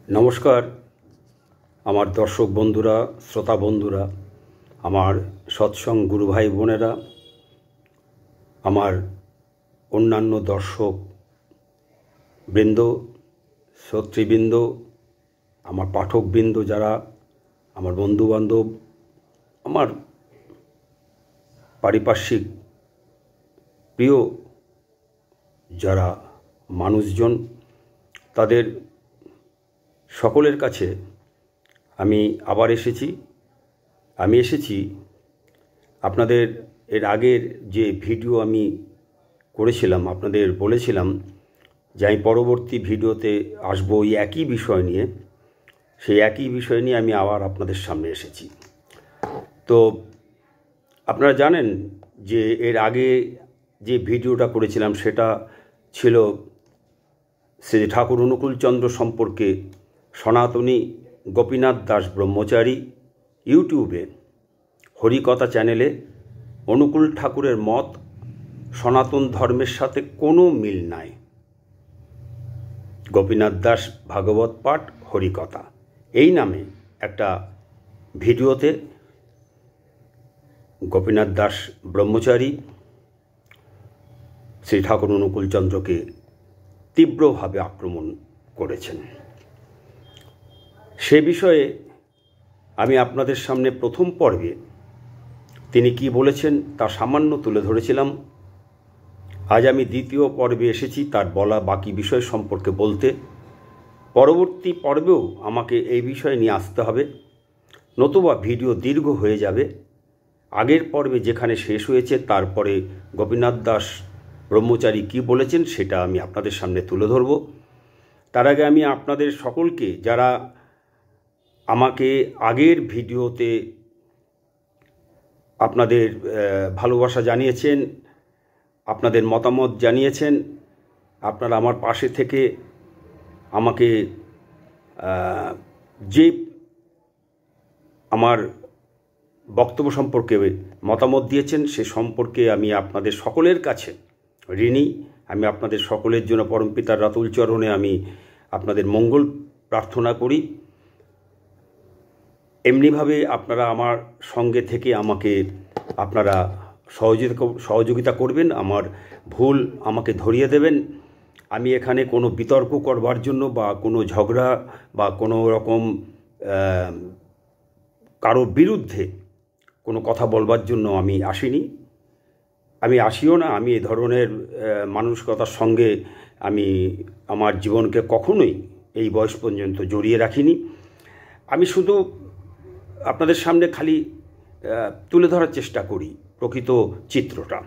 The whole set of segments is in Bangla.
নমস্কার আমার দর্শক বন্ধুরা, শ্রোতা বন্ধুরা, আমার সৎসঙ্গ গুরু ভাই বোনেরা, আমার অন্যান্য দর্শক বৃন্দ, শ্রোতৃবৃন্দ, আমার পাঠকবৃন্দ, যারা আমার বন্ধুবান্ধব, আমার পারিপার্শ্বিক প্রিয় যারা মানুষজন, তাদের সকলের কাছে আমি আবার এসেছি। আপনাদের এর আগের যে ভিডিও আমি করেছিলাম, আপনাদের বলেছিলাম যে আমি পরবর্তী ভিডিওতে আসবো এই একই বিষয় নিয়ে। সেই একই বিষয় নিয়ে আমি আবার আপনাদের সামনে এসেছি। তো আপনারা জানেন যে এর আগে যে ভিডিওটা করেছিলাম সেটা ছিল শ্রী ঠাকুর অনুকূলচন্দ্র সম্পর্কে সনাতনী গোপীনাথ দাস ব্রহ্মচারী ইউটিউবে হরিকথা চ্যানেলে অনুকূল ঠাকুরের মত সনাতন ধর্মের সাথে কোনো মিল নাই। গোপীনাথ দাস ভাগবত পাঠ হরিকথা এই নামে একটা ভিডিওতে গোপীনাথ দাস ব্রহ্মচারী শ্রী ঠাকুর অনুকূলচন্দ্রকে তীব্রভাবে আক্রমণ করেছেন। সে বিষয়ে আমি আপনাদের সামনে প্রথম পর্বে তিনি কি বলেছেন তা সামান্য তুলে ধরেছিলাম। আজ আমি দ্বিতীয় পর্বে এসেছি তার বলা বাকি বিষয় সম্পর্কে বলতে। পরবর্তী পর্বেও আমাকে এই বিষয় নিয়ে আসতে হবে, নতুবা ভিডিও দীর্ঘ হয়ে যাবে। আগের পর্বে যেখানে শেষ হয়েছে তারপরে গোপীনাথ দাস ব্রহ্মচারী কি বলেছেন সেটা আমি আপনাদের সামনে তুলে ধরব। তার আগে আমি আপনাদের সকলকে, যারা আমাকে আগের ভিডিওতে আপনাদের ভালোবাসা জানিয়েছেন, আপনাদের মতামত জানিয়েছেন, আপনারা আমার পাশে থেকে আমাকে যে আমার বক্তব্য সম্পর্কে মতামত দিয়েছেন সে সম্পর্কে আমি আপনাদের সকলের কাছে ঋণী। আমি আপনাদের সকলের জন্য পরমপিতার রাতুল চরণে আমি আপনাদের মঙ্গল প্রার্থনা করি। এমনিভাবে আপনারা আমার সঙ্গে থেকে আমাকে আপনারা সহযোগিতা করবেন, আমার ভুল আমাকে ধরিয়ে দেবেন। আমি এখানে কোনো বিতর্ক করবার জন্য বা কোনো ঝগড়া বা কোনো রকম কারো বিরুদ্ধে কোনো কথা বলবার জন্য আমি আসিনি, আমি আসিও না। আমি এ ধরনের মানসিকতার সঙ্গে আমি আমার জীবনকে কখনোই এই বয়স পর্যন্ত জড়িয়ে রাখিনি। আমি শুধু আপনাদের সামনে খালি তুলে ধরার চেষ্টা করি প্রকৃত চিত্রটা।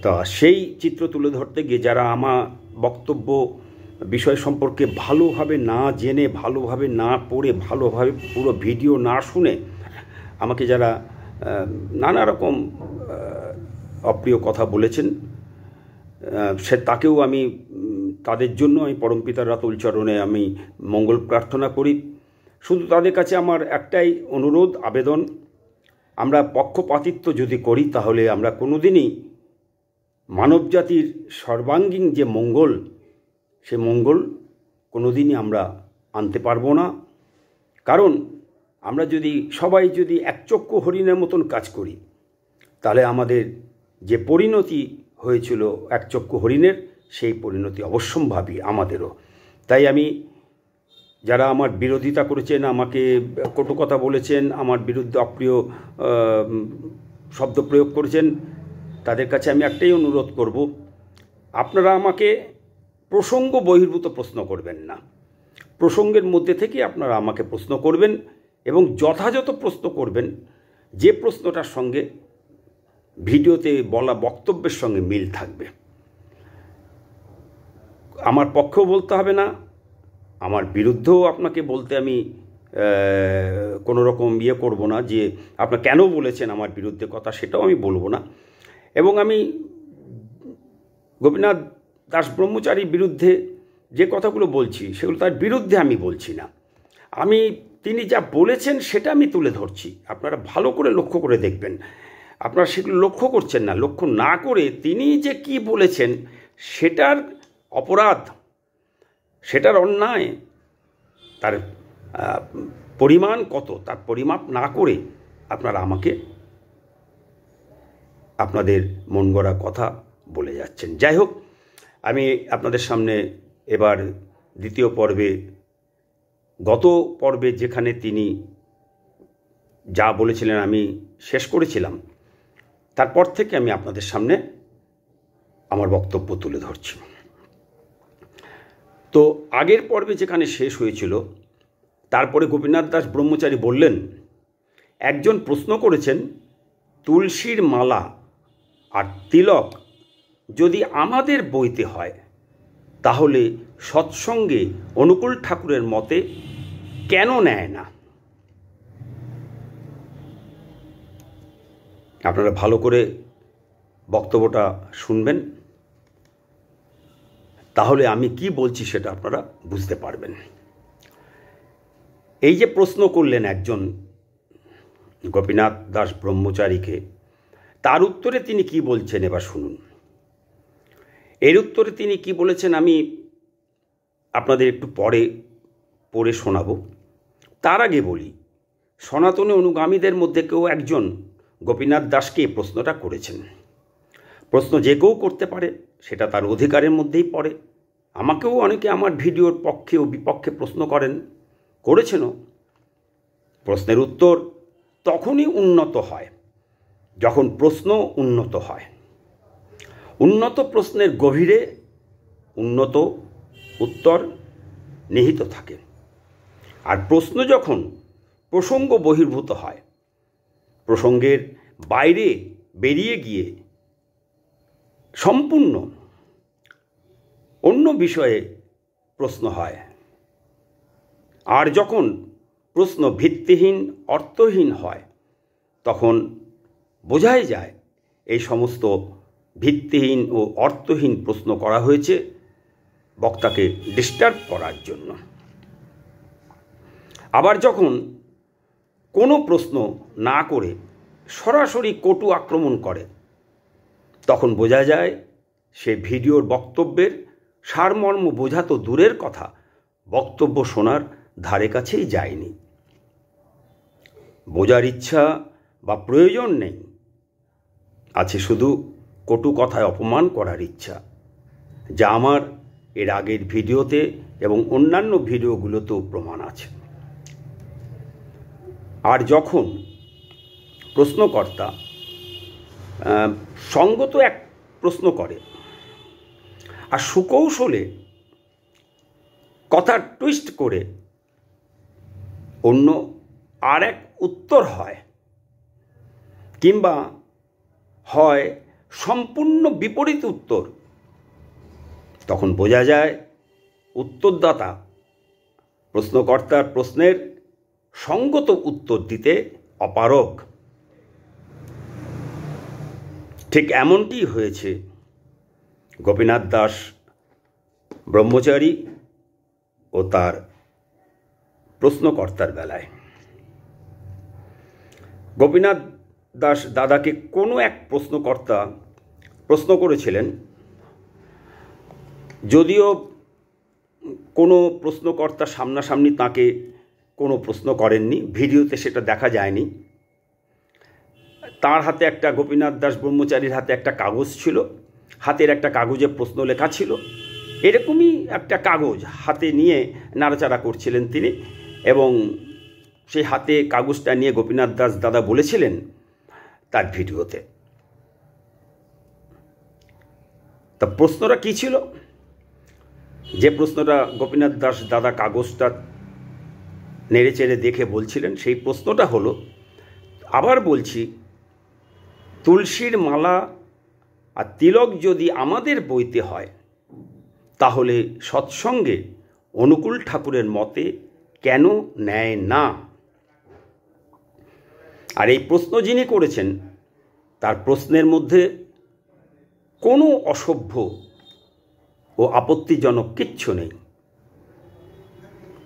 তা সেই চিত্র তুলে ধরতে গিয়ে যারা আমার বক্তব্য বিষয় সম্পর্কে ভালোভাবে না জেনে, ভালোভাবে না পড়ে, ভালোভাবে পুরো ভিডিও না শুনে আমাকে যারা নানা রকম অপ্রিয় কথা বলেছেন, তাকেও আমি তাদের জন্য আমি পরমপিতার রাতুল চরণে আমি মঙ্গল প্রার্থনা করি। শুধু তাদের কাছে আমার একটাই অনুরোধ, আবেদন, আমরা পক্ষপাতিত্ব যদি করি তাহলে আমরা কোনোদিনই মানবজাতির সর্বাঙ্গীন যে মঙ্গল, সে মঙ্গল কোনোদিনই আমরা আনতে পারবো না। কারণ আমরা যদি সবাই যদি একচক্ষু হরিণের মতন কাজ করি তাহলে আমাদের যে পরিণতি হয়েছিল একচক্ষু হরিণের, সেই পরিণতি অবশ্যম্ভাবী আমাদেরও। তাই আমি, যারা আমার বিরোধিতা করেছেন, আমাকে কটু কথা বলেছেন, আমার বিরুদ্ধে অপ্রিয় শব্দ প্রয়োগ করেছেন, তাদের কাছে আমি একটাই অনুরোধ করব, আপনারা আমাকে প্রসঙ্গ বহির্ভূত প্রশ্ন করবেন না। প্রসঙ্গের মধ্যে থেকে আপনারা আমাকে প্রশ্ন করবেন এবং যথাযথ প্রশ্ন করবেন যে প্রশ্নটার সঙ্গে ভিডিওতে বলা বক্তব্যের সঙ্গে মিল থাকবে। আমার পক্ষেও বলতে হবে না, আমার বিরুদ্ধেও আপনাকে বলতে আমি কোনো রকম করব না যে আপনার কেন বলেছেন আমার বিরুদ্ধে কথা, সেটাও আমি বলবো না। এবং আমি গোপীনাথ দাস ব্রহ্মচারীর বিরুদ্ধে যে কথাগুলো বলছি সেগুলো তার বিরুদ্ধে আমি বলছি না। তিনি যা বলেছেন সেটা আমি তুলে ধরছি। আপনারা ভালো করে লক্ষ্য করে দেখবেন। আপনারা সেগুলো লক্ষ্য করছেন না। লক্ষ্য না করে তিনি যে কি বলেছেন সেটার অপরাধ, সেটার অন্যায়, তার পরিমাণ কত তার পরিমাপ না করে আপনারা আমাকে আপনাদের মন গড়া কথা বলে যাচ্ছেন। যাই হোক, আমি আপনাদের সামনে এবার দ্বিতীয় পর্বে, গত পর্বে যেখানে তিনি যা বলেছিলেন আমি শেষ করেছিলাম, তারপর থেকে আমি আপনাদের সামনে আমার বক্তব্য তুলে ধরছি। তো আগের পর্বে যেখানে শেষ হয়েছিল, তারপরে গোপীনাথ দাস ব্রহ্মচারী বললেন, একজন প্রশ্ন করেছেন, তুলসীর মালা আর তিলক যদি আমাদের বইতে হয় তাহলে সৎসঙ্গে অনুকূল ঠাকুরের মতে কেন নেয় না? আপনারা ভালো করে বক্তব্যটা শুনবেন, তাহলে আমি কি বলছি সেটা আপনারা বুঝতে পারবেন। এই যে প্রশ্ন করলেন একজন গোপীনাথ দাস ব্রহ্মচারীকে, তার উত্তরে তিনি কি বলছেন এবার শুনুন। এর উত্তরে তিনি কি বলেছেন আমি আপনাদের একটু পরে পড়ে শোনাব। তার আগে বলি, সনাতনী অনুগামীদের মধ্যে কেউ একজন গোপীনাথ দাসকে এই প্রশ্নটা করেছেন। প্রশ্ন যে কেউ করতে পারে, সেটা তার অধিকারের মধ্যেই পড়ে। আমাকেও অনেকে আমার ভিডিওর পক্ষে ও বিপক্ষে প্রশ্ন করেছেনও। প্রশ্নের উত্তর তখনই উন্নত হয় যখন প্রশ্ন উন্নত হয়। উন্নত প্রশ্নের গভীরে উন্নত উত্তর নিহিত থাকে। আর প্রশ্ন যখন প্রসঙ্গ বহির্ভূত হয়, প্রসঙ্গের বাইরে বেরিয়ে গিয়ে সম্পূর্ণ অন্য বিষয়ে প্রশ্ন হয়, আর যখন প্রশ্ন ভিত্তিহীন অর্থহীন হয়, তখন বোঝাই যায় এই সমস্ত ভিত্তিহীন ও অর্থহীন প্রশ্ন করা হয়েছে বক্তাকে ডিস্টার্ব করার জন্য। আবার যখন কোনো প্রশ্ন না করে সরাসরি কটু আক্রমণ করে, তখন বোঝা যায় সে ভিডিওর বক্তব্যের সারমর্ম বোঝা তো দূরের কথা, বক্তব্য শোনার ধারে কাছেই যায়নি। বোঝার ইচ্ছা বা প্রয়োজন নেই, আছে শুধু কটু কথায় অপমান করার ইচ্ছা, যা আমার এর আগের ভিডিওতে এবং অন্যান্য ভিডিওগুলোতেও প্রমাণ আছে। আর যখন প্রশ্নকর্তা সঙ্গত এক প্রশ্ন করে আর সুকৌশলে কথা টুইস্ট করে অন্য আর এক উত্তর হয়, কিংবা হয় সম্পূর্ণ বিপরীত উত্তর, তখন বোঝা যায় উত্তরদাতা প্রশ্নকর্তার প্রশ্নের সঙ্গত উত্তর দিতে অপারগ। ঠিক এমনটি হয়েছে গোপীনাথ দাস ব্রহ্মচারী ও তার প্রশ্নকর্তার বেলায়। গোপীনাথ দাস দাদাকে কোনো এক প্রশ্নকর্তা প্রশ্ন করেছিলেন, যদিও কোনো প্রশ্নকর্তা সামনাসামনি তাকে কোনো প্রশ্ন করেননি, ভিডিওতে সেটা দেখা যায়নি। তার হাতে একটা, গোপীনাথ দাস ব্রহ্মচারীর হাতে একটা কাগজ ছিল, হাতের একটা কাগজে প্রশ্ন লেখা ছিল। এরকমই একটা কাগজ হাতে নিয়ে নাড়াচাড়া করছিলেন তিনি, এবং সেই হাতে কাগজটা নিয়ে গোপীনাথ দাস দাদা বলেছিলেন তার ভিডিওতে। তা প্রশ্নটা কী ছিল? যে প্রশ্নটা গোপীনাথ দাস দাদা কাগজটা নেড়ে চেড়ে দেখে বলছিলেন, সেই প্রশ্নটা হলো, আবার বলছি, তুলসীর মালা আর তিলক যদি আমাদের বইতে হয় তাহলে সৎসঙ্গে অনুকূল ঠাকুরের মতে কেন নেয় না? আর এই প্রশ্ন যিনি করেছেন, তার প্রশ্নের মধ্যে কোনো অসভ্য ও আপত্তিজনক কিচ্ছু নেই।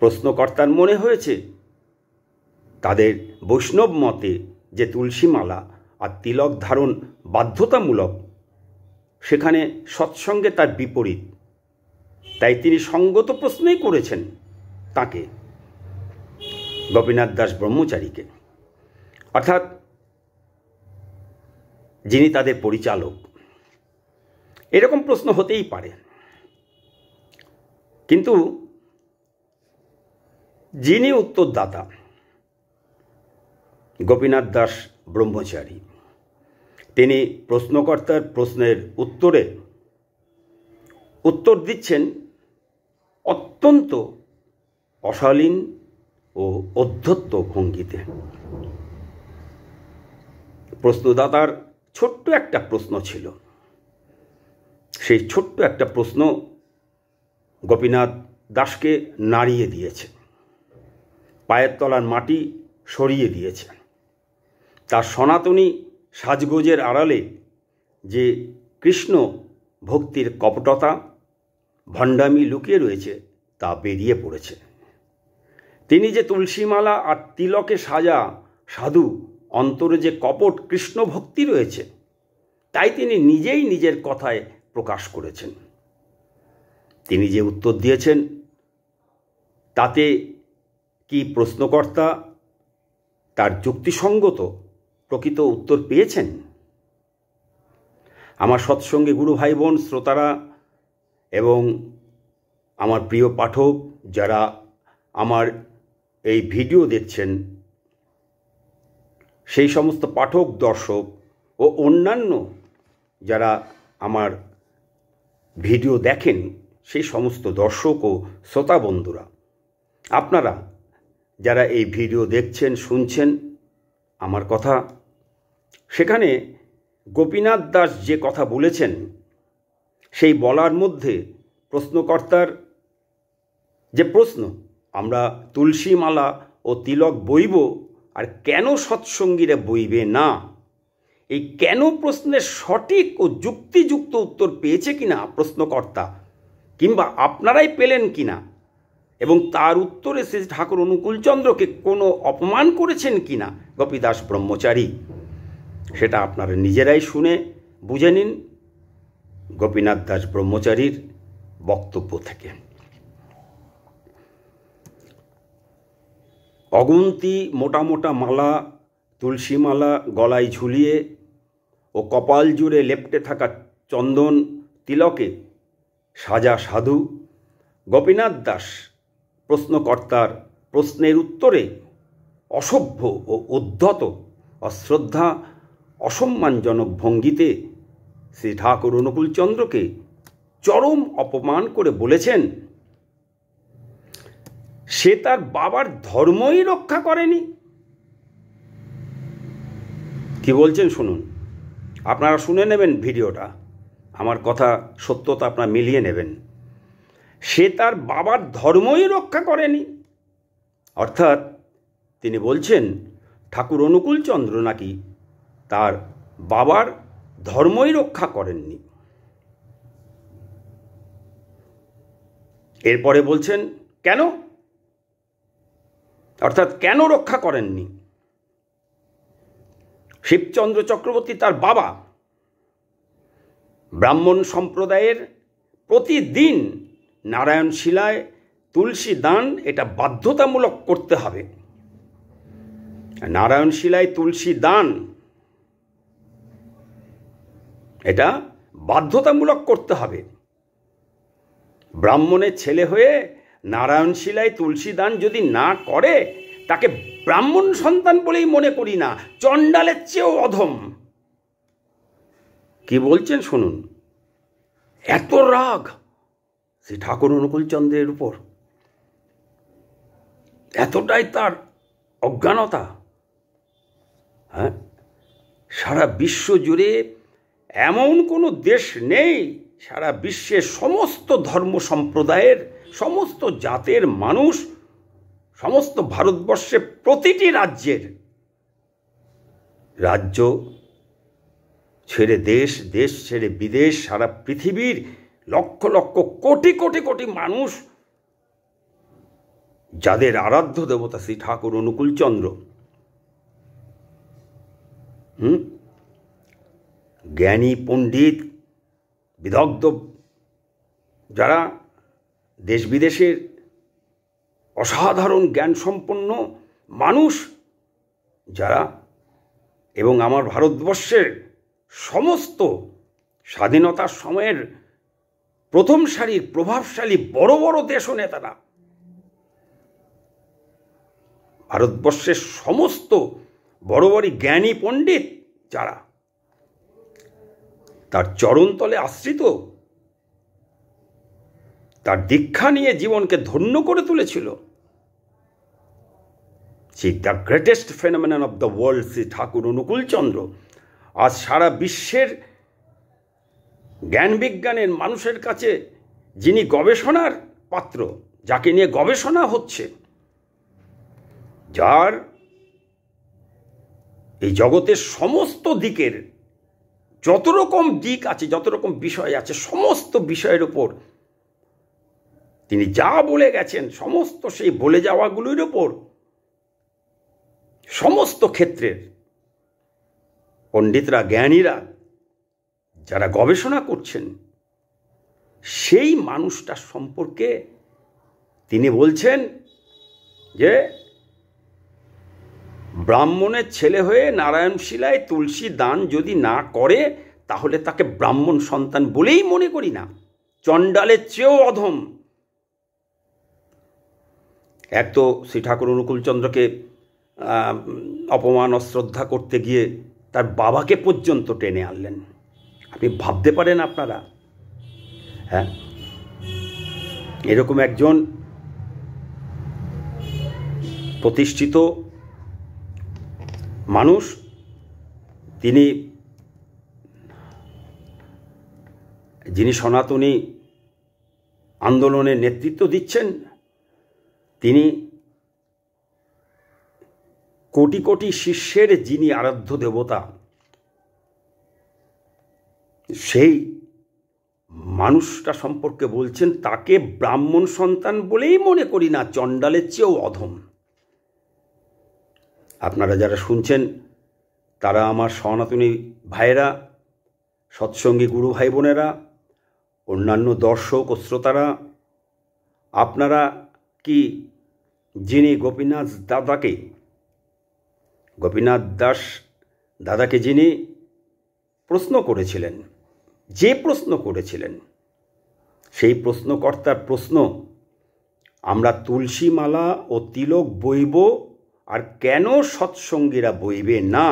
প্রশ্নকর্তার মনে হয়েছে তাদের বৈষ্ণব মতে যে তুলসীমালা আর তিলক ধারণ বাধ্যতামূলক, সেখানে সৎসঙ্গে তার বিপরীত, তাই তিনি সঙ্গত প্রশ্নই করেছেন তাকে। গোপীনাথ দাস ব্রহ্মচারীকে, অর্থাৎ যিনি তাদের পরিচালক। এরকম প্রশ্ন হতেই পারে, কিন্তু যিনি উত্তরদাতা গোপীনাথ দাস ব্রহ্মচারী, তিনি প্রশ্নকর্তার প্রশ্নের উত্তর দিচ্ছেন অত্যন্ত অশালীন ও অধ্যত্ত ভঙ্গিতে। প্রশ্নদাতার ছোট্ট একটা প্রশ্ন ছিল, সেই ছোট্ট একটা প্রশ্ন গোপীনাথ দাসকে নাড়িয়ে দিয়েছে, পায়ের তলার মাটি সরিয়ে দিয়েছে। তার সনাতনী সাজগোজের আড়ালে যে কৃষ্ণ ভক্তির কপটতা ভণ্ডামি লুকিয়ে রয়েছে তা বেরিয়ে পড়েছে। তিনি যে তুলসীমালা আর তিলকে সাজা সাধু, অন্তরে যে কপট কৃষ্ণ ভক্তি রয়েছে, তাই তিনি নিজেই নিজের কথায় প্রকাশ করেছেন। তিনি যে উত্তর দিয়েছেন তাতে কি প্রশ্নকর্তা তার যুক্তিসঙ্গত প্রকৃত উত্তর পেয়েছেন? আমার সৎসঙ্গী গুরু ভাই বোন, শ্রোতারা এবং আমার প্রিয় পাঠক যারা আমার এই ভিডিও দেখছেন, সেই সমস্ত পাঠক, দর্শক ও অন্যান্য যারা আমার ভিডিও দেখেন, সেই সমস্ত দর্শক ও শ্রোতা বন্ধুরা, আপনারা যারা এই ভিডিও দেখছেন, শুনছেন আমার কথা, সেখানে গোপীনাথ দাস যে কথা বলেছেন সেই বলার মধ্যে প্রশ্নকর্তার যে প্রশ্ন, আমরা তুলসী মালা ও তিলক বইব আর কেন সৎসঙ্গীরা বইবে না, এই কেন প্রশ্নের সঠিক ও যুক্তিযুক্ত উত্তর পেয়েছে কিনা প্রশ্নকর্তা, কিংবা আপনারাই পেলেন কিনা, এবং তার উত্তরে শ্রী ঠাকুর অনুকূলচন্দ্রকে কোনো অপমান করেছেন কিনা গোপীদাস ব্রহ্মচারী, সেটা আপনারা নিজেরাই শুনে বুঝে নিন গোপীনাথ দাস ব্রহ্মচারীর বক্তব্য থেকে। অগুন্তি মোটা মোটা মালা, তুলসী মালা গলায় ঝুলিয়ে ও কপাল জুড়ে লেপ্টে থাকা চন্দন তিলকে সাজা সাধু গোপীনাথ দাস প্রশ্নকর্তার প্রশ্নের উত্তরে অসভ্য ও উদ্ধত, অশ্রদ্ধা, অসম্মানজনক ভঙ্গিতে শ্রী ঠাকুর অনুকূলচন্দ্রকে চরম অপমান করে বলেছেন সে তার বাবার ধর্মই রক্ষা করেনি। কি বলছেন শুনুন, আপনারা শুনে নেবেন ভিডিওটা, আমার কথা সত্যতা আপনারা মিলিয়ে নেবেন। সে তার বাবার ধর্মই রক্ষা করেনি, অর্থাৎ তিনি বলছেন ঠাকুর অনুকূলচন্দ্র নাকি তার বাবার ধর্মই রক্ষা করেননি। এরপরে বলছেন কেন, অর্থাৎ কেন রক্ষা করেননি। শিবচন্দ্র চক্রবর্তী তার বাবা, ব্রাহ্মণ সম্প্রদায়ের প্রতিদিন নারায়ণ শিলায় তুলসী দান এটা বাধ্যতামূলক করতে হবে। নারায়ণ শিলায় তুলসী দান এটা বাধ্যতামূলক করতে হবে। ব্রাহ্মণের ছেলে হয়ে নারায়ণ শিলায় তুলসী দান যদি না করে তাকে ব্রাহ্মণ সন্তান বলেই মনে করি না, চণ্ডালের চেয়েও অধম। কি বলছেন শুনুন, এত রাগ শ্রী ঠাকুর অনুকূলচন্দ্রের উপর, এতটাই তার অজ্ঞানতা। হ্যাঁ, সারা বিশ্ব জুড়ে এমন কোনো দেশ নেই, সারা বিশ্বের সমস্ত ধর্ম সম্প্রদায়ের, সমস্ত জাতের মানুষ, সমস্ত ভারতবর্ষের প্রতিটি রাজ্য ছেড়ে দেশ, দেশ ছেড়ে বিদেশ, সারা পৃথিবীর লক্ষ লক্ষ কোটি কোটি কোটি মানুষ যাদের আরাধ্য দেবতা শ্রী ঠাকুর অনুকূলচন্দ্র, জ্ঞানী পণ্ডিত বিদগ্ধ যারা দেশ বিদেশের অসাধারণ জ্ঞান সম্পন্ন মানুষ যারা এবং আমার ভারতবর্ষের সমস্ত স্বাধীনতার সময়ের প্রথম সারির প্রভাবশালী বড় বড় দেশ নেতারা, ভারতবর্ষের সমস্ত বড় বড় জ্ঞানী পণ্ডিত যারা তার চরণতলে আশ্রিত, তার দীক্ষা নিয়ে জীবনকে ধন্য করে তুলেছিল, সেই the greatest phenomenon of the world Shri Thakur Anukulchandra আজ সারা বিশ্বের জ্ঞান বিজ্ঞানের মানুষের কাছে যিনি গবেষণার পাত্র, যাকে নিয়ে গবেষণা হচ্ছে, যার এই জগতের সমস্ত দিকের যত রকম দিক আছে, যত রকম বিষয় আছে, সমস্ত বিষয়ের উপর তিনি যা বলে গেছেন, সমস্ত সেই বলে যাওয়াগুলির ওপর সমস্ত ক্ষেত্রের পণ্ডিতরা, জ্ঞানীরা যারা গবেষণা করছেন, সেই মানুষটার সম্পর্কে তিনি বলছেন যে ব্রাহ্মণের ছেলে হয়ে নারায়ণশিলায় তুলসী দান যদি না করে তাহলে তাকে ব্রাহ্মণ সন্তান বলেই মনে করি না, চণ্ডালের চেয়েও অধম। এক তো শ্রী ঠাকুর অনুকূলচন্দ্রকে অপমান অশ্রদ্ধা করতে গিয়ে তার বাবাকে পর্যন্ত টেনে আনলেন। আপনি ভাবতে পারেন আপনারা? হ্যাঁ, এরকম একজন প্রতিষ্ঠিত মানুষ, যিনি সনাতনী আন্দোলনের নেতৃত্ব দিচ্ছেন, তিনি কোটি কোটি শিষ্যের যিনি আরাধ্য দেবতা, সেই মানুষটা সম্পর্কে বলছেন তাকে ব্রাহ্মণ সন্তান বলেই মনে করি না, চণ্ডালের চেয়েও অধম। আপনারা যারা শুনছেন তারা আমার সনাতনী ভাইয়েরা, সৎসঙ্গী গুরু ভাই বোনেরা, অন্যান্য দর্শক ও শ্রোতারা, আপনারা কি যিনি গোপীনাথ দাস দাদাকে যিনি প্রশ্ন করেছিলেন, যে প্রশ্ন করেছিলেন, সেই প্রশ্নকর্তার প্রশ্ন, আমরা তুলসী মালা ও তিলক বইব আর কেন সৎসঙ্গীরা বইবে না,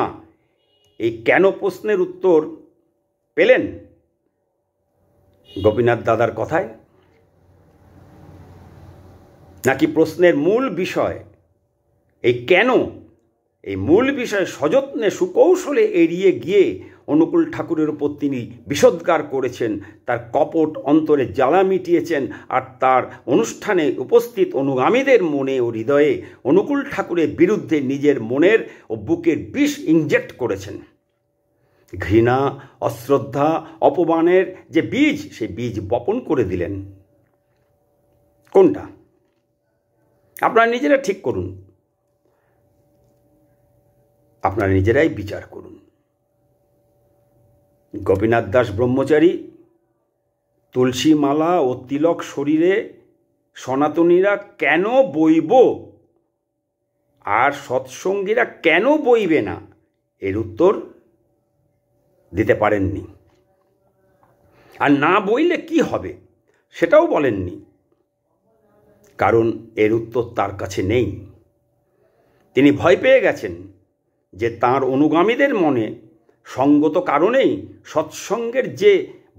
এই কেন প্রশ্নের উত্তর পেলেন গোপীনাথ দাদার কথায়? নাকি প্রশ্নের মূল বিষয় এই কেন, এই মূল বিষয় সযত্নে সুকৌশলে এড়িয়ে গিয়ে অনুকূল ঠাকুরের ওপর তিনি বিষোদ্গার করেছেন, তার কপট অন্তরে জ্বালা মিটিয়েছেন, আর তার অনুষ্ঠানে উপস্থিত অনুগামীদের মনে ও হৃদয়ে অনুকূল ঠাকুরের বিরুদ্ধে নিজের মনের ও বুকের বিষ ইনজেক্ট করেছেন। ঘৃণা, অশ্রদ্ধা, অপমানের যে বীজ, সেই বীজ বপন করে দিলেন। কোনটা? আপনারা নিজেরা ঠিক করুন, আপনারা নিজেরাই বিচার করুন। গোপীনাথ দাস ব্রহ্মচারী তুলসী মালা ও তিলক শরীরে সনাতনীরা কেন বইব আর সৎসঙ্গীরা কেন বইবে না, এর উত্তর দিতে পারেননি। আর না বইলে কি হবে সেটাও বলেননি, কারণ এর উত্তর তার কাছে নেই। তিনি ভয় পেয়ে গেছেন যে তাঁর অনুগামীদের মনে সঙ্গত কারণেই সৎসঙ্গের যে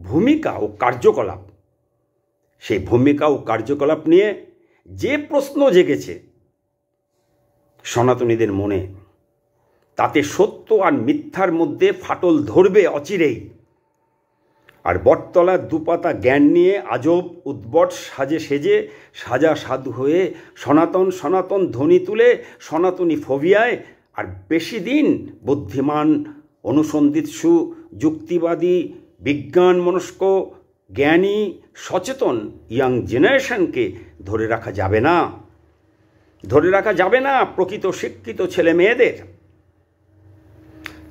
ভূমিকা ও কার্যকলাপ, সেই ভূমিকা ও কার্যকলাপ নিয়ে যে প্রশ্ন জেগেছে সনাতনীদের মনে, তাতে সত্য আর মিথ্যার মধ্যে ফাটল ধরবে অচিরেই। আর বটতলার দুপাতা জ্ঞান নিয়ে আজব উদ্ভট সেজে সাজা সাধু হয়ে সনাতন ধ্বনি তুলে সনাতনী ফোবিয়ায় আর বেশি দিন বুদ্ধিমান, অনুসন্ধিৎসু, যুক্তিবাদী, বিজ্ঞান মনস্ক, জ্ঞানী, সচেতন ইয়াং জেনারেশনকে ধরে রাখা যাবে না প্রকৃত শিক্ষিত ছেলে মেয়েদের।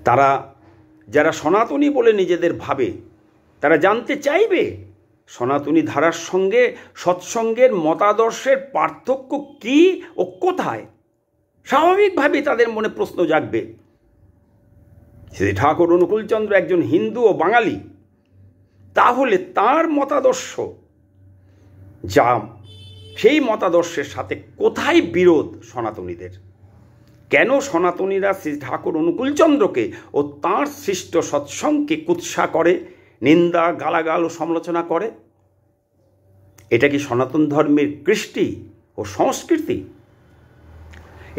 তারা যারা সনাতনী বলে নিজেদের ভাবে, তারা জানতে চাইবে সনাতনী ধারার সঙ্গে সৎসঙ্গের মতাদর্শের পার্থক্য কী ও কোথায়। স্বাভাবিকভাবেই তাদের মনে প্রশ্ন জাগবে, শ্রী ঠাকুর অনুকূলচন্দ্র একজন হিন্দু ও বাঙালি, তাহলে তার মতাদর্শ যা, সেই মতাদর্শের সাথে কোথায় বিরোধ সনাতনীদের? কেন সনাতনীরা শ্রী ঠাকুর অনুকূলচন্দ্রকে ও তাঁর সৃষ্ট সৎসঙ্গকে কুৎসা করে, নিন্দা, গালাগাল ও সমালোচনা করে? এটা কি সনাতন ধর্মের কৃষ্টি ও সংস্কৃতি?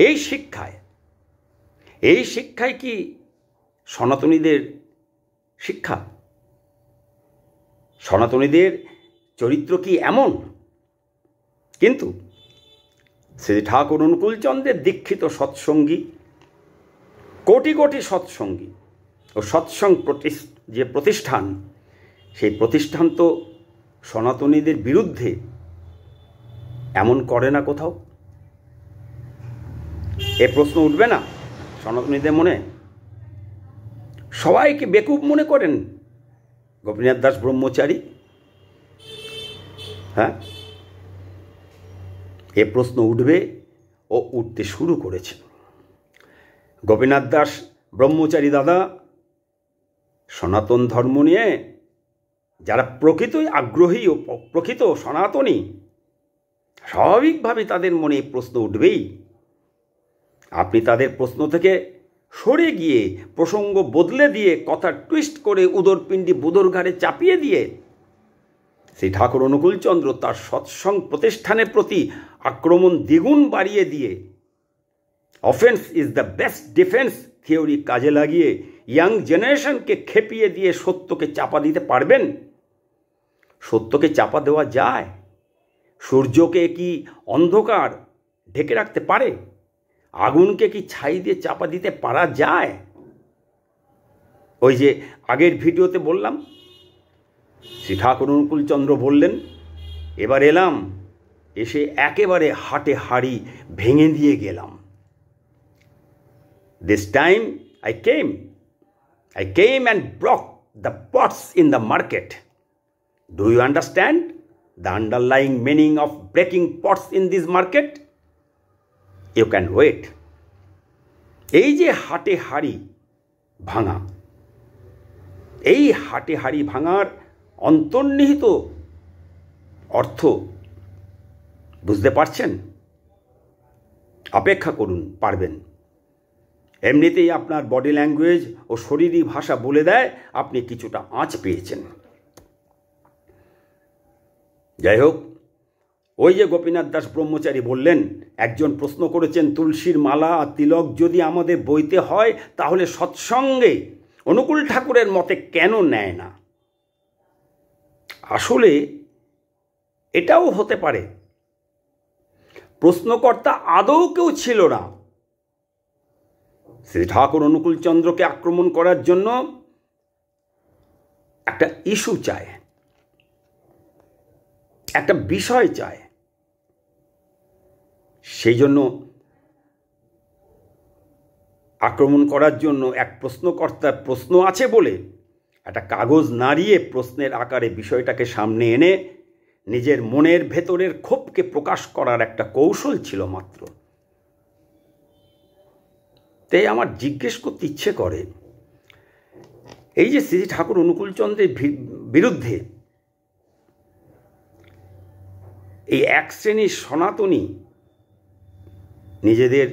এই শিক্ষায় কি সনাতনীদের শিক্ষা? সনাতনীদের চরিত্র কি এমন? কিন্তু শ্রী ঠাকুর অনুকূলচন্দ্রের দীক্ষিত সৎসঙ্গী, কোটি কোটি সৎসঙ্গী ও সৎসঙ্গ যে প্রতিষ্ঠান, সেই প্রতিষ্ঠান তো সনাতনীদের বিরুদ্ধে এমন করে না কোথাও। এ প্রশ্ন উঠবে না সনাতনীদের মনে? সবাইকে বেকুব মনে করেন গোপীনাথ দাস ব্রহ্মচারী? হ্যাঁ, এ প্রশ্ন উঠবে ও উঠতে শুরু করেছে। গোপীনাথ দাস ব্রহ্মচারী দাদা সনাতন ধর্ম নিয়ে যারা প্রকৃতই আগ্রহী ও প্রকৃত সনাতনী, স্বাভাবিকভাবে তাদের মনে এই প্রশ্ন উঠবেই। আপনি তাদের প্রশ্ন থেকে সরে গিয়ে প্রসঙ্গ বদলে দিয়ে, কথা টুইস্ট করে, উদরপিণ্ডি বুদর ঘাড়ে চাপিয়ে দিয়ে শ্রী ঠাকুর অনুকূলচন্দ্র তার সৎসঙ্গ প্রতিষ্ঠানের প্রতি আক্রমণ দ্বিগুণ বাড়িয়ে দিয়ে offence is the best defence theory কাজে লাগিয়ে ইয়াং জেনারেশনকে খেপিয়ে দিয়ে সত্যকে চাপা দিতে পারবেন? সত্যকে চাপা দেওয়া যায়? সূর্যকে কি অন্ধকার ঢেকে রাখতে পারে? আগুনকে কি ছাই দিয়ে চাপা দিতে পারা যায়? ওই যে আগের ভিডিওতে বললাম, শ্রী ঠাকুর অনুকূলচন্দ্র বললেন, এবার এলাম, এসে একেবারে হাটে হাড়ি ভেঙে দিয়ে গেলাম। This time I came and broke the pots in the market. Do you understand the underlying meaning of breaking pots in this market? You can wait. এই যে হাটে হাড়ি ভাঙা, এই হাটে হাড়ি ভাঙার অন্তর্নিহিত অর্থ বুঝতে পারছেন? অপেক্ষা করুন, পারবেন। এমনিতেই আপনার বডি ল্যাঙ্গুয়েজ ও শরীরী ভাষা বলে দেয় আপনি কিছুটা আঁচ পেয়েছেন। যাই হোক, ওই যে গোপীনাথ দাস ব্রহ্মচারী বললেন, একজন প্রশ্ন করেছেন, তুলসীর মালা আর তিলক যদি আমাদের বইতে হয় তাহলে সৎসঙ্গে অনুকূল ঠাকুরের মতে কেন নেয় না? আসলে এটাও হতে পারে প্রশ্নকর্তা আদৌ কেউ ছিল না। শ্রী ঠাকুর অনুকূলচন্দ্রকে আক্রমণ করার জন্য একটা ইস্যু চায়, একটা বিষয় চায়। সেই জন্য আক্রমণ করার জন্য এক প্রশ্নকর্তার প্রশ্ন আছে বলে একটা কাগজ নাড়িয়ে প্রশ্নের আকারে বিষয়টাকে সামনে এনে নিজের মনের ভেতরের ক্ষোভকে প্রকাশ করার একটা কৌশল ছিল মাত্র। তাই আমার জিজ্ঞেস করতে ইচ্ছে করে, এই যে শ্রী ঠাকুর অনুকূলচন্দ্রের বিরুদ্ধে এই এক শ্রেণীর সনাতনী নিজেদের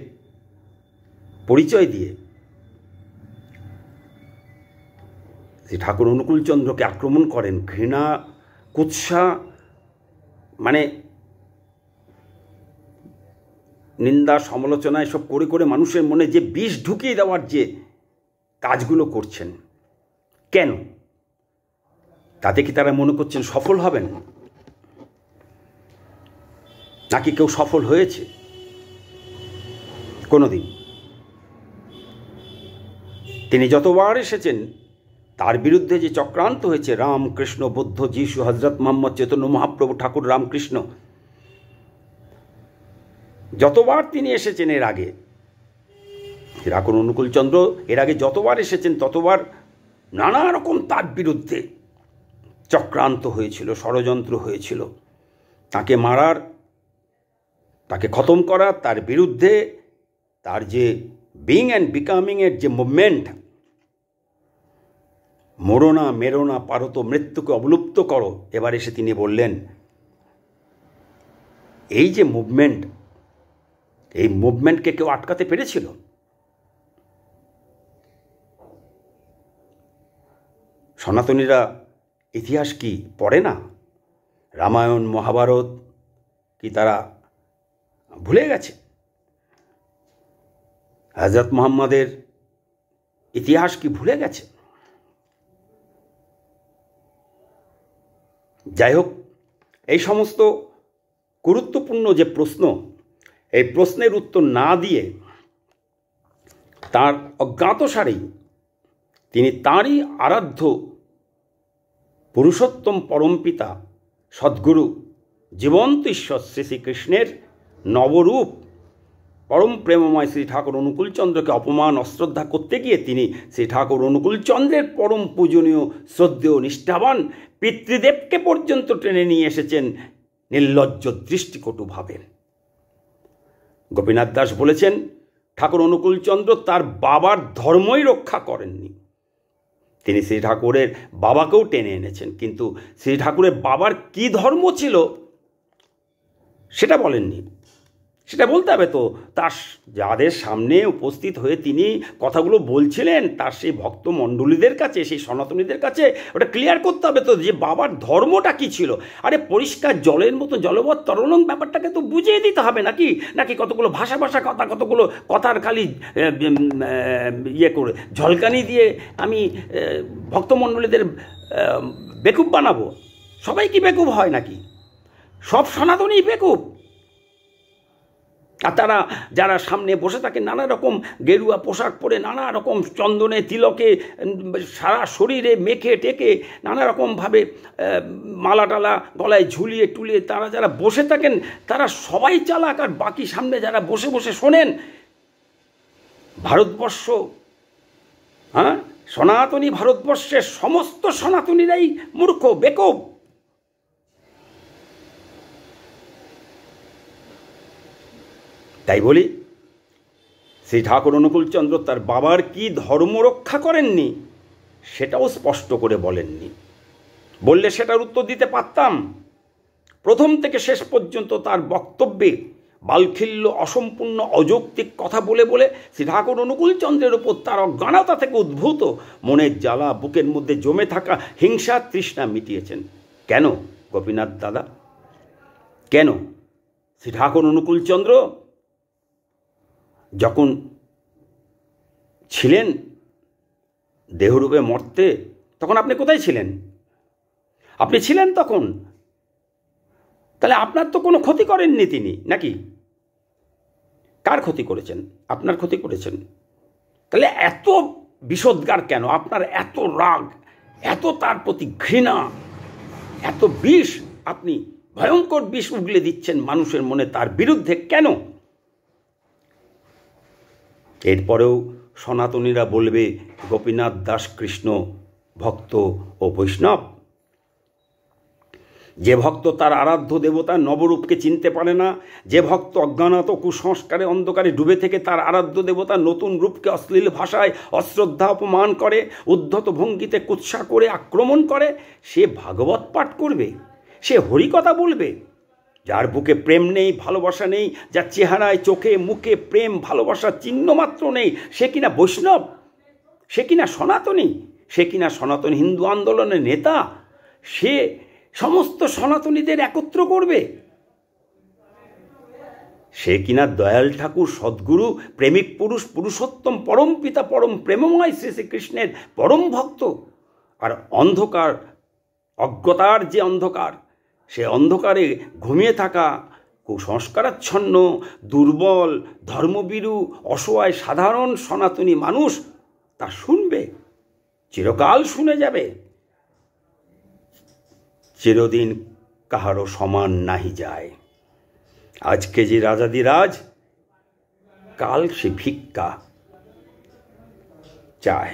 পরিচয় দিয়ে শ্রী ঠাকুর অনুকূলচন্দ্রকে আক্রমণ করেন, ঘৃণা, কুৎসা, মানে নিন্দা, সমালোচনা এসব করে করে মানুষের মনে যে বিষ ঢুকিয়ে দেওয়ার যে কাজগুলো করছেন, কেন? তাতে কি তারা মনে করছেন সফল হবেন? নাকি কেউ সফল হয়েছে কোনোদিন? তিনি যতবার এসেছেন তার বিরুদ্ধে যে চক্রান্ত হয়েছে, রাম, কৃষ্ণ, বুদ্ধ, যিশু, হজরত মোহাম্মদ, চৈতন্য মহাপ্রভু, ঠাকুর রামকৃষ্ণ, যতবার তিনি এসেছেন এর আগে, ঠাকুর অনুকূলচন্দ্র এর আগে যতবার এসেছেন ততবার নানা রকম তার বিরুদ্ধে চক্রান্ত হয়েছিল, ষড়যন্ত্র হয়েছিল। তাকে মারার, তাকে খতম করার, তার বিরুদ্ধে তার যে বিং অ্যান্ড বিকামিংয়ের যে মুভমেন্ট, মরো না মেরো না পারো তো মৃত্যুকে অবলুপ্ত করো, এবার এসে তিনি বললেন এই যে মুভমেন্ট, এই মুভমেন্টকে কেউ আটকাতে পেরেছিল? সনাতনীরা ইতিহাস কি পড়ে না? রামায়ণ মহাভারত কি তারা ভুলে গেছে? হযরত মুহাম্মাদের ইতিহাস কি ভুলে গেছে? যাই হোক, এই সমস্ত গুরুত্বপূর্ণ যে প্রশ্ন, এই প্রশ্নের উত্তর না দিয়ে তার অজ্ঞাতসারেই তিনি তাঁরই আরাধ্য পুরুষোত্তম পরমপিতা সদ্গুরু জীবন্ত ঈশ্বর শ্রী শ্রীকৃষ্ণের নবরূপ পরম প্রেমময় শ্রী ঠাকুর অনুকূলচন্দ্রকে অপমান অশ্রদ্ধা করতে গিয়ে তিনি শ্রী ঠাকুর অনুকূলচন্দ্রের পরম পূজনীয় শ্রদ্ধেয় নিষ্ঠাবান পিতৃদেবকে পর্যন্ত টেনে নিয়ে এসেছেন নির্লজ্জ দৃষ্টিকটুভাবে। গোপীনাথ দাস বলেছেন ঠাকুর অনুকূলচন্দ্র তার বাবার ধর্মই রক্ষা করেননি, তিনি শ্রী ঠাকুরের বাবাকেও টেনে এনেছেন, কিন্তু শ্রী ঠাকুরের বাবার কি ধর্ম ছিল সেটা বলেননি। সেটা বলতে হবে তো, তার যাদের সামনে উপস্থিত হয়ে তিনি কথাগুলো বলছিলেন, তার সেই ভক্তমণ্ডলীদের কাছে, সেই সনাতনীদের কাছে ওটা ক্লিয়ার করতে হবে তো যে বাবার ধর্মটা কী ছিল। আরে পরিষ্কার জলের মতো জলবৎ তরলং ব্যাপারটাকে তো বুঝিয়ে দিতে হবে নাকি? নাকি কতগুলো ভাষা কথা, কতগুলো কথার খালি ইয়ে করে ঝলকানি দিয়ে আমি ভক্তমণ্ডলীদের বেকুব বানাবো? সবাই কি বেকুব হয় নাকি? সব সনাতনী বেকুব। আর তারা যারা সামনে বসে থাকে নানা রকম গেরুয়া পোশাক পরে, নানা রকম চন্দনে তিলকে সারা শরীরে মেখে টেকে নানা রকমভাবে মালা টালা গলায় ঝুলিয়ে টুলিয়ে তারা যারা বসে থাকেন তারা সবাই চালাক, আর বাকি সামনে যারা বসে বসে শোনেন ভারতবর্ষ, হ্যাঁ, সনাতনী ভারতবর্ষের সমস্ত সনাতনীরাই মূর্খ বেকুব। তাই বলি শ্রী ঠাকুর অনুকূলচন্দ্র তার বাবার কি ধর্ম রক্ষা করেননি সেটাও স্পষ্ট করে বলেননি। বললে সেটার উত্তর দিতে পারতাম। প্রথম থেকে শেষ পর্যন্ত তার বক্তব্যে বালখিল্য অসম্পূর্ণ অযৌক্তিক কথা বলে বলে শ্রী ঠাকুর অনুকূলচন্দ্রের উপর তার অজ্ঞানতা থেকে উদ্ভূত মনের জ্বালা, বুকের মধ্যে জমে থাকা হিংসা তৃষ্ণা মিটিয়েছেন। কেন গোপীনাথ দাদা, কেন? শ্রী ঠাকুর অনুকূলচন্দ্র যখন ছিলেন দেহরূপে মর্তে, তখন আপনি কোথায় ছিলেন? আপনি ছিলেন তখন, তাহলে আপনার তো কোনো ক্ষতি করেননি তিনি, নাকি? কার ক্ষতি করেছেন? আপনার ক্ষতি করেছেন। তাহলে এত বিষোদ্গার কেন? আপনার এত রাগ, এত তার প্রতি ঘৃণা, এত বিষ, আপনি ভয়ঙ্কর বিষ উগলে দিচ্ছেন মানুষের মনে তার বিরুদ্ধে কেন? এরপরেও সনাতনীরা বলবে গোপীনাথ দাস কৃষ্ণ ভক্ত ও বৈষ্ণব। যে ভক্ত তার আরাধ্য দেবতার নবরূপকে চিনতে পারে না, যে ভক্ত অজ্ঞানত কুসংস্কারে অন্ধকারে ডুবে থেকে তার আরাধ্য দেবতার নতুন রূপকে অশ্লীল ভাষায় অশ্রদ্ধা অপমান করে, উদ্ধত ভঙ্গিতে কুৎসা করে আক্রমণ করে, সে ভাগবত পাঠ করবে, সে হরিকথা বলবে। যার বুকে প্রেম নেই, ভালোবাসা নেই, যার চেহারায় চোখে মুখে প্রেম ভালোবাসার চিহ্ন মাত্র নেই, সে কিনা বৈষ্ণব, সে কিনা সনাতনী, সে কিনা সনাতন হিন্দু আন্দোলনের নেতা, সে সমস্ত সনাতনীদের একত্র করবে, সে কিনা দয়াল ঠাকুর সদ্গুরু প্রেমিক পুরুষ পুরুষোত্তম পরম পিতা পরম প্রেমময় শ্রী শ্রীকৃষ্ণের পরম ভক্ত। আর অন্ধকার, অজ্ঞতার যে অন্ধকার, সে অন্ধকারে ঘুমিয়ে থাকা কুসংস্কারাচ্ছন্ন দুর্বল ধর্মবিরু অসহায় সাধারণ সনাতনী মানুষ তা শুনবে, চিরকাল শুনে যাবে। চিরদিন কাহারও সমান নাহি যায়। আজকে যে রাজাদিরাজ, কাল সে ভিক্ষা চায়।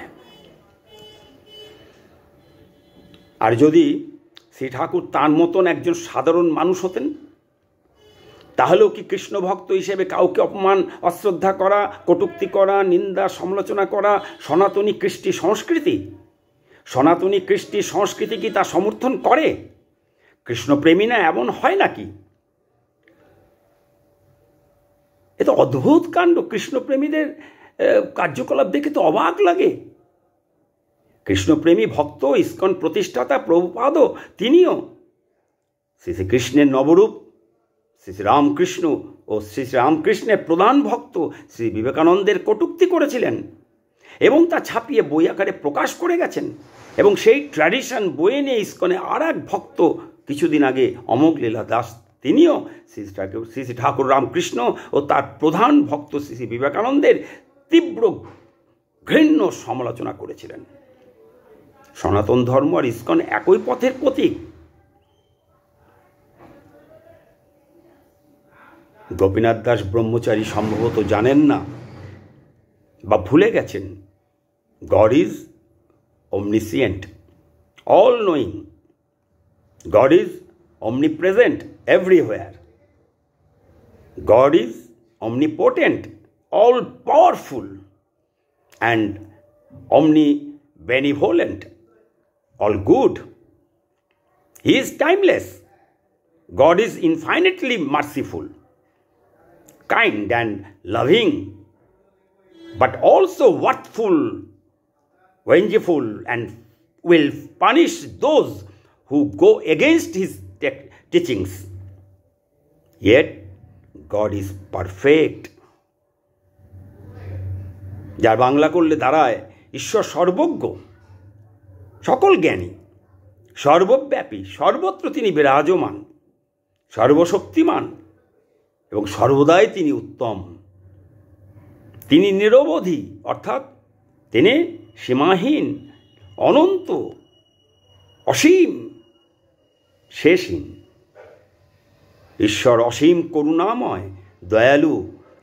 আর যদি শ্রী ঠাকুর তার মতন একজন সাধারণ মানুষ হতেন, তাহলেও কি কৃষ্ণ ভক্ত হিসেবে কাউকে অপমান অশ্রদ্ধা করা, কটূক্তি করা, নিন্দা সমালোচনা করা সনাতনী কৃষ্টি সংস্কৃতি? সনাতনী কৃষ্টি সংস্কৃতি কি তা সমর্থন করে? কৃষ্ণপ্রেমী না এমন হয় নাকি? এ তো অদ্ভুত কাণ্ড। কৃষ্ণপ্রেমীদের কার্যকলাপ দেখে তো অবাক লাগে। কৃষ্ণপ্রেমী ভক্ত ইস্কন প্রতিষ্ঠাতা প্রভুপাদ তিনিও শ্রী শ্রীকৃষ্ণের নবরূপ শ্রী শ্রীরামকৃষ্ণ ও শ্রী শ্রীরামকৃষ্ণের প্রধান ভক্ত শ্রী বিবেকানন্দের কটূক্তি করেছিলেন এবং তা ছাপিয়ে বই আকারে প্রকাশ করে গেছেন। এবং সেই ট্র্যাডিশন বয়ে নিয়ে ইস্কনে আর এক ভক্ত কিছুদিন আগে অমোঘলীলা দাস তিনিও শ্রী শ্রী ঠাকুর রামকৃষ্ণ ও তার প্রধান ভক্ত শ্রী শ্রী বিবেকানন্দের তীব্র ঘৃণ্য সমালোচনা করেছিলেন। সনাতন ধর্ম আর ইস্কন একই পথের প্রতীক। গোপীনাথ দাস ব্রহ্মচারী সম্ভবত জানেন না বা ভুলে গেছেন, god is omniscient, all knowing. God is omnipresent everywhere. God is omnipotent, all powerful, and omnibenevolent, all good. He is timeless. God is infinitely merciful, kind and loving, but also worthful, vengeful, and will punish those who go against his teachings. Yet God is perfect. যার বাংলা করলে দাঁড়ায় ঈশ্বর সর্বজ্ঞ, সকল জ্ঞানী, সর্বব্যাপী, সর্বত্র তিনি বিরাজমান, সর্বশক্তিমান এবং সর্বদাই তিনি উত্তম। তিনি নিরবধি, অর্থাৎ তিনি সীমাহীন, অনন্ত, অসীম, শেষহীন। ঈশ্বর অসীম করুণাময়, দয়ালু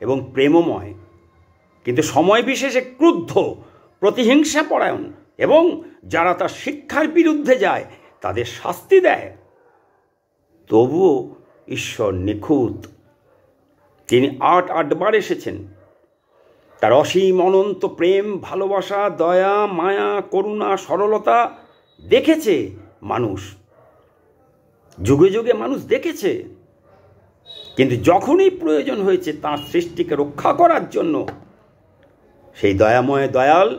এবং প্রেমময়, কিন্তু সময় বিশেষে ক্রুদ্ধ, প্রতিহিংসাপরায়ণ এবং যারা তার শিক্ষার বিরুদ্ধে যায় তাদের শাস্তি দেয়। তবুও ঈশ্বর নিখুঁত। তিনি আটবার এসেছেন। তার অসীম অনন্ত প্রেম, ভালোবাসা, দয়া, মায়া, করুণা, সরলতা দেখেছে মানুষ, যুগে যুগে মানুষ দেখেছে। কিন্তু যখনই প্রয়োজন হয়েছে তাঁর সৃষ্টিকে রক্ষা করার জন্য, সেই দয়াময় দয়াল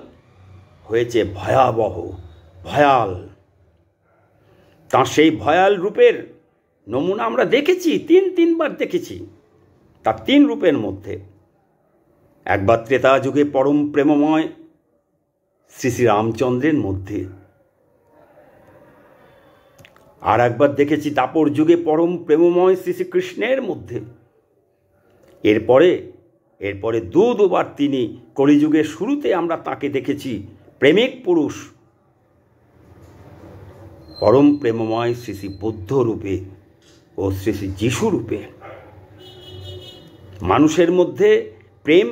হয়েছে ভয়াবহ, ভয়াল। তাঁর সেই ভয়াল রূপের নমুনা আমরা দেখেছি, তিনবার দেখেছি। তার 3 রূপের মধ্যে একবার ত্রেতা যুগে পরম প্রেমময় শ্রী শ্রী রামচন্দ্রের মধ্যে, আর একবার দেখেছি দাপর যুগে পরম প্রেমময় শ্রী শ্রীকৃষ্ণের মধ্যে। এরপরে দুবার তিনি কলিযুগের শুরুতে আমরা তাকে দেখেছি প্রেমিক পুরুষ পরম প্রেমময় শ্রী শ্রী বুদ্ধ রূপে ও শ্রী শ্রী যিশু রূপে। মানুষের মধ্যে প্রেম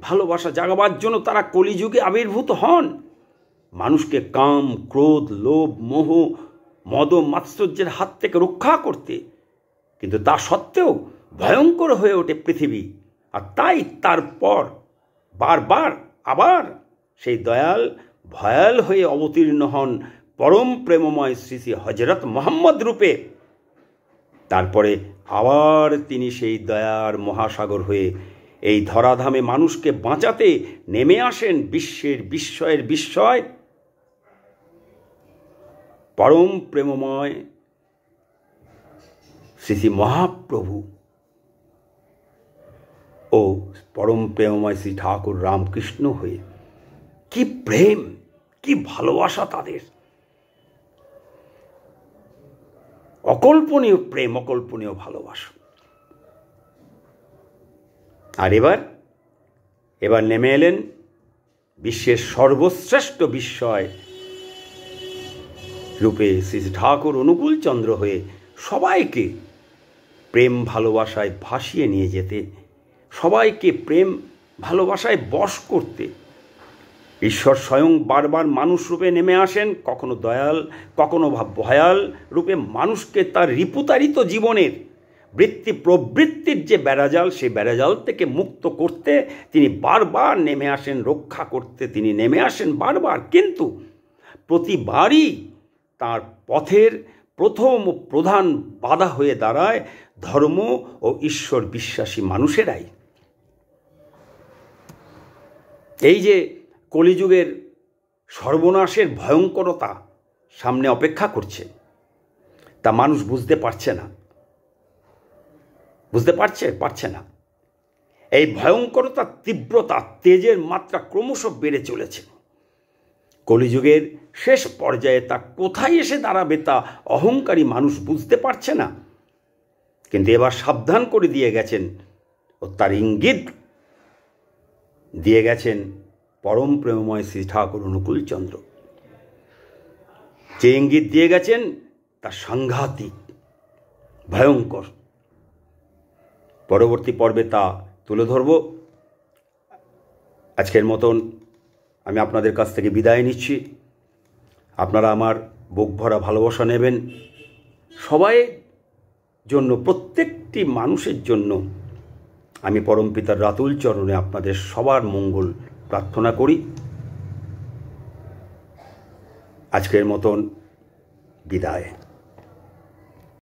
ভালোবাসা জাগাবার জন্য তারা কলিযুগে আবির্ভূত হন, মানুষকে কাম, ক্রোধ, লোভ, মোহ, মদ, মাৎসর্যের হাত থেকে রক্ষা করতে। কিন্তু তা সত্ত্বেও ভয়ঙ্কর হয়ে ওঠে পৃথিবী, আর তাই তারপর বারবার আবার সেই দয়াল ভয়াল হয়ে অবতীর্ণ হন পরম প্রেমময় শ্রী শ্রী হজরত মোহাম্মদ রূপে। তারপরে আবার তিনি সেই দয়ার মহাসাগর হয়ে এই ধরাধামে মানুষকে বাঁচাতে নেমে আসেন। বিশ্বের বিস্ময়ের বিস্ময় পরম প্রেমময় শ্রী শ্রী মহাপ্রভু ও পরম প্রেমময় শ্রী ঠাকুর রামকৃষ্ণ হয়ে। কি প্রেম, কি ভালোবাসা তাদের! অকল্পনীয় প্রেম, অকল্পনীয় ভালোবাসা। আর এবার নেমে এলেন বিশ্বের সর্বশ্রেষ্ঠ বিস্ময় রূপে শ্রী ঠাকুর অনুকূলচন্দ্র হয়ে সবাইকে প্রেম ভালোবাসায় ভাসিয়ে নিয়ে যেতে, সবাইকে প্রেম ভালোবাসায় বশ করতে। ঈশ্বর স্বয়ং বারবার মানুষ রূপে নেমে আসেন, কখনো দয়াল, কখনো ভয়াল রূপে মানুষকে তার রিপুতারিত জীবনের বৃত্তি প্রবৃত্তির যে বেড়াজাল, সেই বেড়াজাল থেকে মুক্ত করতে তিনি বারবার নেমে আসেন, রক্ষা করতে তিনি নেমে আসেন বারবার, কিন্তু প্রতিবারই তার পথের প্রথম ও প্রধান বাধা হয়ে দাঁড়ায় ধর্ম ও ঈশ্বর বিশ্বাসী মানুষেরাই। এই যে কলিযুগের সর্বনাশের ভয়ঙ্করতা সামনে অপেক্ষা করছে, তা মানুষ বুঝতে পারছে না, পারছে না। এই ভয়ঙ্করতার তীব্রতা, তেজের মাত্রা ক্রমশ বেড়ে চলেছে। কলিযুগের শেষ পর্যায়ে তা কোথায় এসে দাঁড়াবে তা অহংকারী মানুষ বুঝতে পারছে না, কিন্তু এবার সাবধান করে দিয়ে গেছেন ও তার ইঙ্গিত দিয়ে গেছেন পরম প্রেমময় শ্রী ঠাকুর অনুকূলচন্দ্র। যে ইঙ্গিত দিয়ে গেছেন তা সাংঘাতিক, ভয়ঙ্কর। পরবর্তী পর্বে তা তুলে ধরব। আজকের মতন আমি আপনাদের কাছ থেকে বিদায় নিচ্ছি। আপনারা আমার বুক ভরা ভালোবাসা নেবেন। সবাই জন্য, প্রত্যেকটি মানুষের জন্য আমি পরমপিতার রাতুল চরণে আপনাদের সবার মঙ্গল প্রার্থনা করি। আজকের মতন বিদায়।